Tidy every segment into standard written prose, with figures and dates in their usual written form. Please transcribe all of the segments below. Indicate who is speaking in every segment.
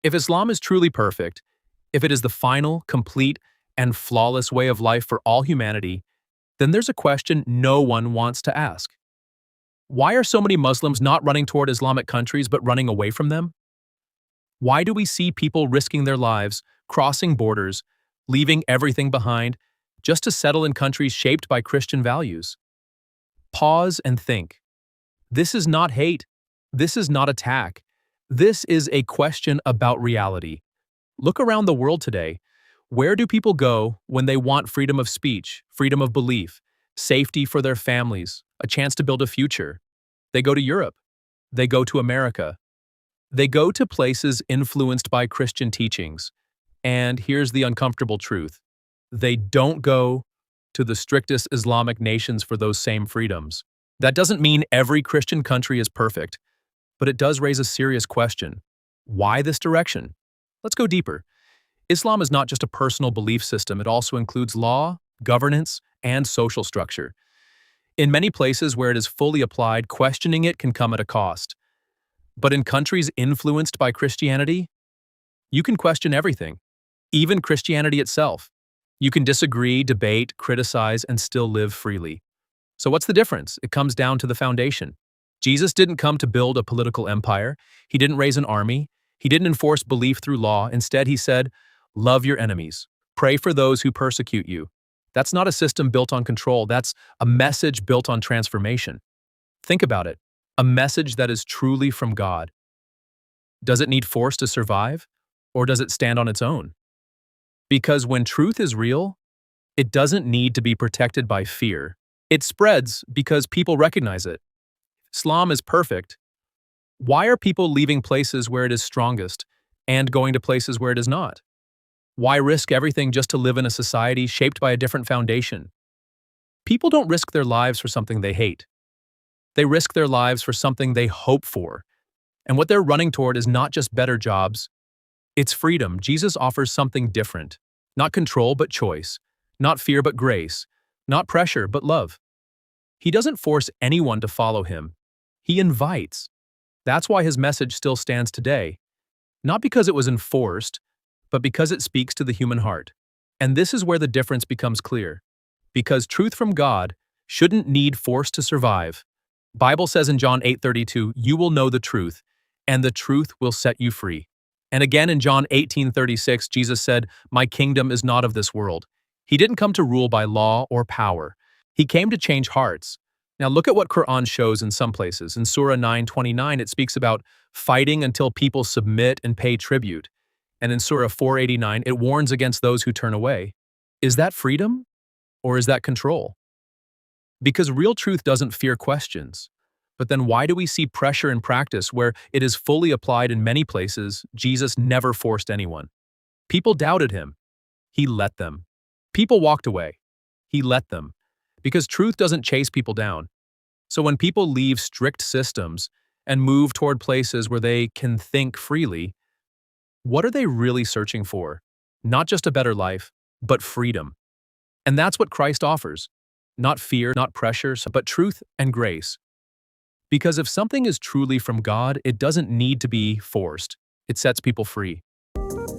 Speaker 1: If Islam is truly perfect, if it is the final, complete, and flawless way of life for all humanity, then there's a question no one wants to ask. Why are so many Muslims not running toward Islamic countries but running away from them? Why do we see people risking their lives, crossing borders, leaving everything behind, just to settle in countries shaped by Christian values? Pause and think. This is not hate. This is not attack. This is a question about reality. Look around the world today. Where do people go when they want freedom of speech, freedom of belief, safety for their families, a chance to build a future? They go to Europe. They go to America. They go to places influenced by Christian teachings. And here's the uncomfortable truth. They don't go to the strictest Islamic nations for those same freedoms. That doesn't mean every Christian country is perfect, but it does raise a serious question. Why this direction? Let's go deeper. Islam is not just a personal belief system, it also includes law, governance, and social structure. In many places where it is fully applied, questioning it can come at a cost. But in countries influenced by Christianity, you can question everything, even Christianity itself. You can disagree, debate, criticize, and still live freely. So what's the difference? It comes down to the foundation. Jesus didn't come to build a political empire. He didn't raise an army. He didn't enforce belief through law. Instead, he said, love your enemies. Pray for those who persecute you. That's not a system built on control. That's a message built on transformation. Think about it. A message that is truly from God. Does it need force to survive? Or does it stand on its own? Because when truth is real, it doesn't need to be protected by fear. It spreads because people recognize it. Islam is perfect. Why are people leaving places where it is strongest and going to places where it is not? Why risk everything just to live in a society shaped by a different foundation? People don't risk their lives for something they hate. They risk their lives for something they hope for. And what they're running toward is not just better jobs, it's freedom. Jesus offers something different. Not control, but choice. Not fear, but grace. Not pressure, but love. He doesn't force anyone to follow him. He invites. That's why his message still stands today. Not because it was enforced, but because it speaks to the human heart. And this is where the difference becomes clear. Because truth from God shouldn't need force to survive. Bible says in John 8:32, you will know the truth, and the truth will set you free. And again in John 18:36, Jesus said, my kingdom is not of this world. He didn't come to rule by law or power. He came to change hearts. Now look at what Qur'an shows in some places. In Surah 9:29, it speaks about fighting until people submit and pay tribute. And in Surah 4:89, it warns against those who turn away. Is that freedom? Or is that control? Because real truth doesn't fear questions. But then why do we see pressure in practice where it is fully applied in many places? Jesus never forced anyone. People doubted him. He let them. People walked away. He let them. Because truth doesn't chase people down. So when people leave strict systems and move toward places where they can think freely, what are they really searching for? Not just a better life, but freedom. And that's what Christ offers. Not fear, not pressure, but truth and grace. Because if something is truly from God, it doesn't need to be forced. It sets people free.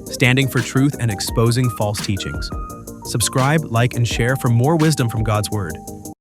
Speaker 1: Standing for truth and exposing false teachings. Subscribe, like, and share for more wisdom from God's Word.